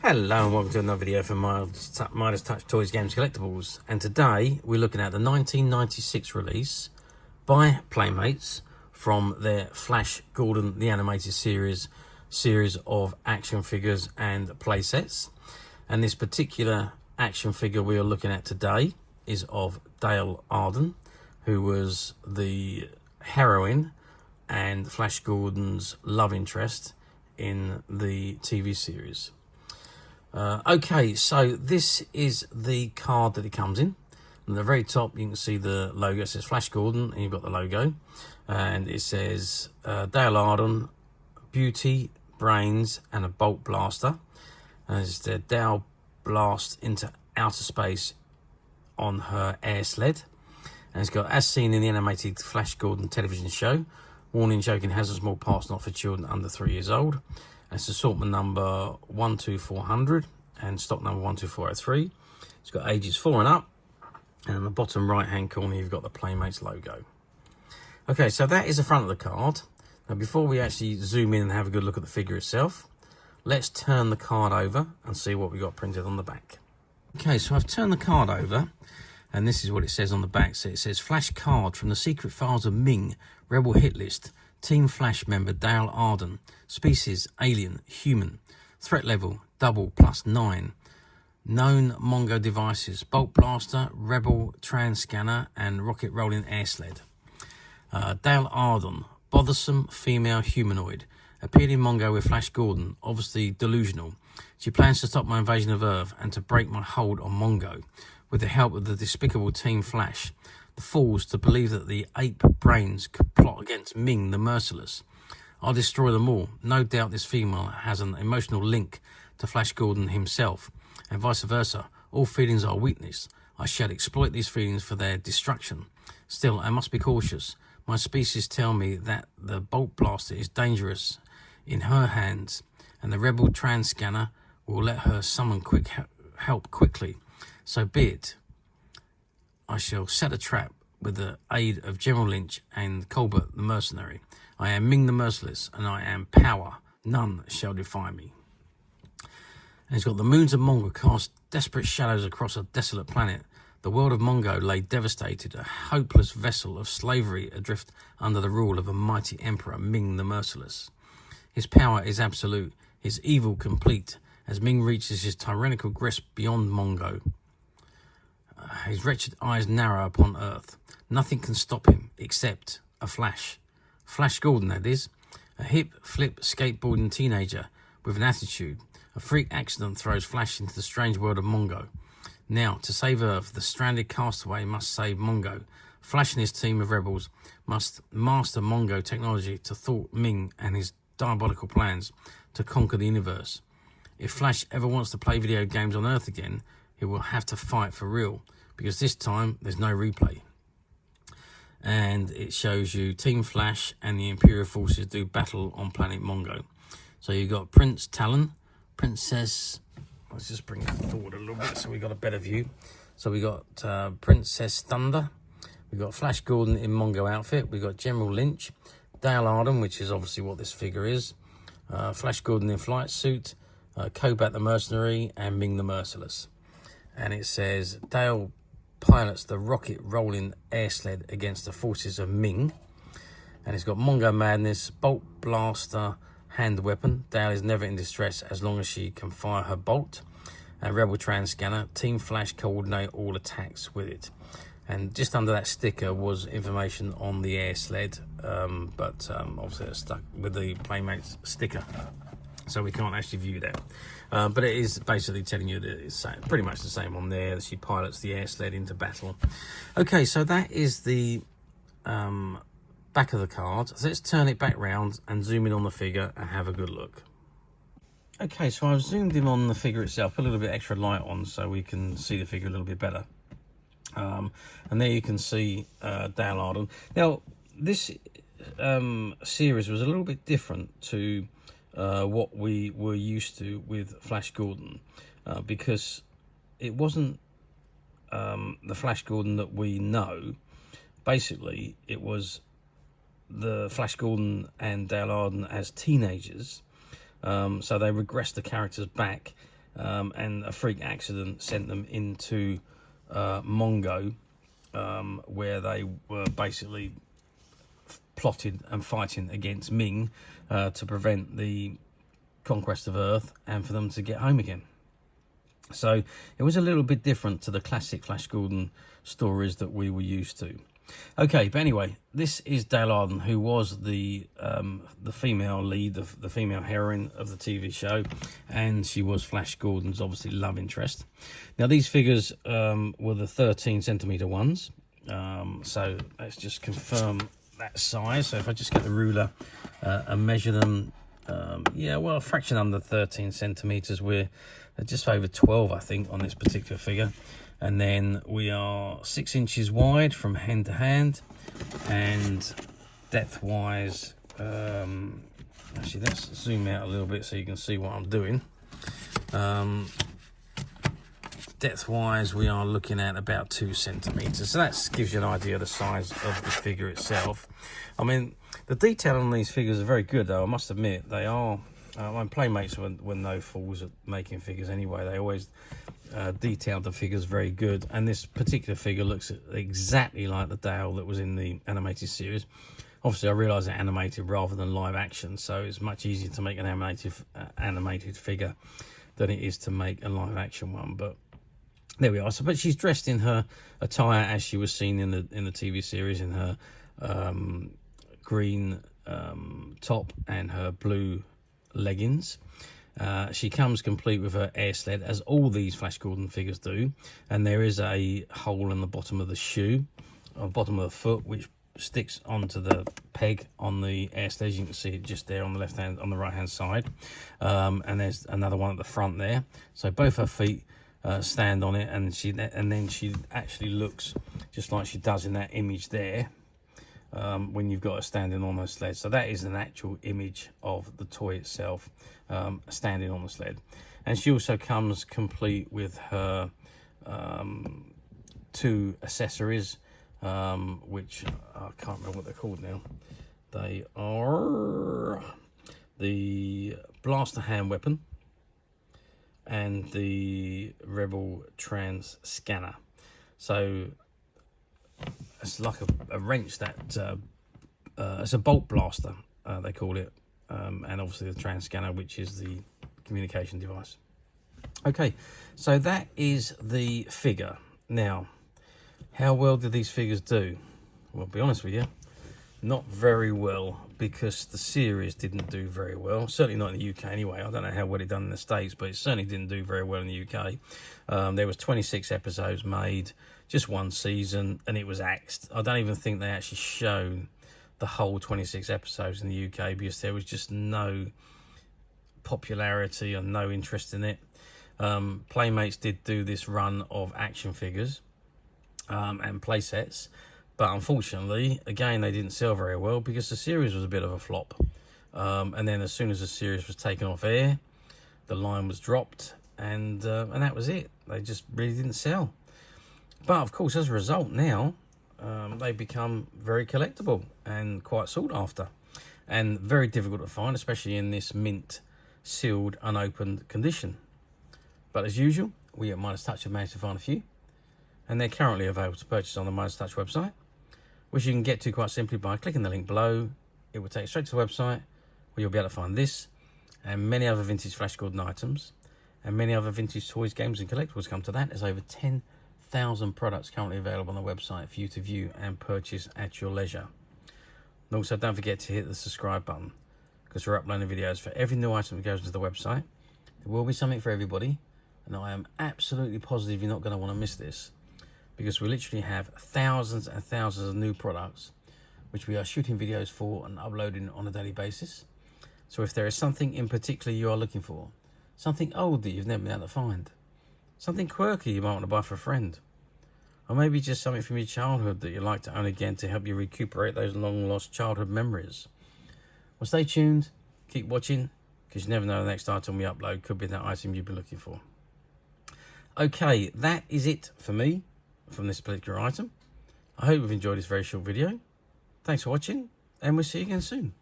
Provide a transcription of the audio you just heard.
Hello and welcome to another video from Midas Touch Toys Games Collectibles, and today we're looking at the 1996 release by Playmates from their Flash Gordon the Animated series of action figures and playsets. And this particular action figure we are looking at today is of Dale Arden, who was the heroine and Flash Gordon's love interest in the TV series. Okay, so this is the card that it comes in. At the very top you can see the logo. It says Flash Gordon and you've got the logo, and it says Dale Arden, beauty, brains and a bolt blaster. And it's the Dale blast into outer space on her air sled. And it's got, as seen in the animated Flash Gordon television show, warning, joking, has a small parts not for children under 3 years old. It's assortment number 12400 and stock number 12403. It's got ages 4 and up, and on the bottom right hand corner you've got the Playmates logo. Okay, so that is the front of the card. Now before we actually zoom in and have a good look at the figure itself, let's turn the card over and see what we got printed on the back. Okay, so I've turned the card over and this is what it says on the back. So it says Flash card from the secret files of Ming, Rebel hit list. Team Flash member Dale Arden. Species alien, human. Threat level double +9. Known Mongo devices: Bolt Blaster, Rebel Transcanner, and Rocket Rolling Airsled. Dale Arden, bothersome female humanoid. Appeared in Mongo with Flash Gordon, obviously delusional. She plans to stop my invasion of Earth and to break my hold on Mongo with the help of the despicable Team Flash. The fools to believe that the ape brains could plot against Ming the Merciless. I'll destroy them all. No doubt this female has an emotional link to Flash Gordon himself, and vice versa. All feelings are weakness. I shall exploit these feelings for their destruction. Still, I must be cautious. My species tell me that the Bolt Blaster is dangerous in her hands, and the Rebel Transcanner will let her summon quick help quickly. So be it. I shall set a trap with the aid of General Lynch and Colbert the Mercenary. I am Ming the Merciless, and I am power. None shall defy me. And it's got the moons of Mongo cast desperate shadows across a desolate planet. The world of Mongo lay devastated, a hopeless vessel of slavery adrift under the rule of a mighty emperor, Ming the Merciless. His power is absolute, his evil complete, as Ming reaches his tyrannical grasp beyond Mongo. His wretched eyes narrow upon Earth. Nothing can stop him except a Flash. Flash Gordon, that is. A hip, flip, skateboarding teenager with an attitude. A freak accident throws Flash into the strange world of Mongo. Now, to save Earth, the stranded castaway must save Mongo. Flash and his team of rebels must master Mongo technology to thwart Ming and his diabolical plans to conquer the universe. If Flash ever wants to play video games on Earth again, he will have to fight for real, because this time there's no replay. And it shows you Team Flash and the Imperial forces do battle on planet Mongo. So you've got Prince Talon, Princess, let's just bring that forward a little bit so we got a better view. So we got Princess Thunder, we got Flash Gordon in Mongo outfit, we got General Lynch, Dale Arden, which is obviously what this figure is, Flash Gordon in flight suit, Kobat the Mercenary, and Ming the Merciless. And it says Dale pilots the Rocket Rolling Airsled against the forces of Ming. And it's got Mongo Madness, Bolt Blaster, hand weapon. Dale is never in distress as long as she can fire her bolt. And Rebel Transcanner, Team Flash coordinate all attacks with it. And just under that sticker was information on the air sled, but obviously it's stuck with the Playmates sticker, so we can't actually view that. But it is basically telling you that it's pretty much the same on there. She pilots the air sled into battle. Okay, so that is the back of the card. So let's turn it back round and zoom in on the figure and have a good look. Okay, so I've zoomed in on the figure itself, put a little bit extra light on so we can see the figure a little bit better. And there you can see Dale Arden. Now, this series was a little bit different to what we were used to with Flash Gordon, because it wasn't the Flash Gordon that we know. Basically, it was the Flash Gordon and Dale Arden as teenagers, so they regressed the characters back and a freak accident sent them into Mongo, where they were basically plotted and fighting against Ming to prevent the conquest of Earth and for them to get home again. So it was a little bit different to the classic Flash Gordon stories that we were used to. Okay, but anyway, this is Dale Arden, who was the female lead, the female heroine of the TV show, and she was Flash Gordon's obviously love interest. Now these figures were the 13cm ones, so let's just confirm that size. So if I just get the ruler and measure them, yeah, well, a fraction under 13 centimeters. We're just over 12, I think, on this particular figure. And then we are 6 inches wide from hand to hand, and depth wise, actually let's zoom out a little bit so you can see what I'm doing. Depth wise, we are looking at about 2 centimeters, so that gives you an idea of the size of the figure itself. I mean, the detail on these figures are very good, though, I must admit. They are, when Playmates were no fools at making figures anyway. They always detailed the figures very good, and this particular figure looks exactly like the Dale that was in the animated series. Obviously, I realise they're animated rather than live action, so it's much easier to make an animated figure than it is to make a live action one. But there we are. So, but she's dressed in her attire as she was seen in the TV series, in her green top and her blue leggings. She comes complete with her air sled, as all these Flash Gordon figures do, and there is a hole in the bottom of the shoe, or bottom of the foot, which sticks onto the peg on the air sled. You can see it just there on the right hand side, and there's another one at the front there. So both her feet stand on it, and then she actually looks just like she does in that image there. When you've got her standing on her sled. So that is an actual image of the toy itself, standing on the sled. And she also comes complete with her 2 accessories, which I can't remember what they're called now. They are the blaster hand weapon and the Rebel Transcanner. So it's like a wrench that it's a bolt blaster, they call it, and obviously the Transcanner, which is the communication device. Okay, so that is the figure. Now, how well did these figures do? Well, I'll be honest with you, not very well, because the series didn't do very well. Certainly not in the UK anyway. I don't know how well it done in the States, but it certainly didn't do very well in the UK. There was 26 episodes made, just one season, and it was axed. I don't even think they actually shown the whole 26 episodes in the UK, because there was just no popularity or no interest in it. Playmates did do this run of action figures and play sets, but unfortunately, again, they didn't sell very well because the series was a bit of a flop. And then as soon as the series was taken off air, the line was dropped, and that was it. They just really didn't sell. But of course, as a result, now they become very collectible and quite sought after, and very difficult to find, especially in this mint sealed, unopened condition. But as usual, we at Midas Touch have managed to find a few, and they're currently available to purchase on the Midas Touch website, which you can get to quite simply by clicking the link below. It will take you straight to the website, where you'll be able to find this and many other vintage Flash Gordon items, and many other vintage toys, games and collectibles come to that. There's over 10,000 products currently available on the website for you to view and purchase at your leisure. And also, don't forget to hit the subscribe button, because we're uploading videos for every new item that goes into the website. There will be something for everybody, and I am absolutely positive you're not going to want to miss this, because we literally have thousands and thousands of new products which we are shooting videos for and uploading on a daily basis. So if there is something in particular you are looking for, something old that you've never been able to find, something quirky you might want to buy for a friend, or maybe just something from your childhood that you'd like to own again to help you recuperate those long lost childhood memories, well, stay tuned, keep watching, because you never know, the next item we upload could be that item you've been looking for. Okay, that is it for me from this particular item. I hope you've enjoyed this very short video. Thanks for watching, and we'll see you again soon.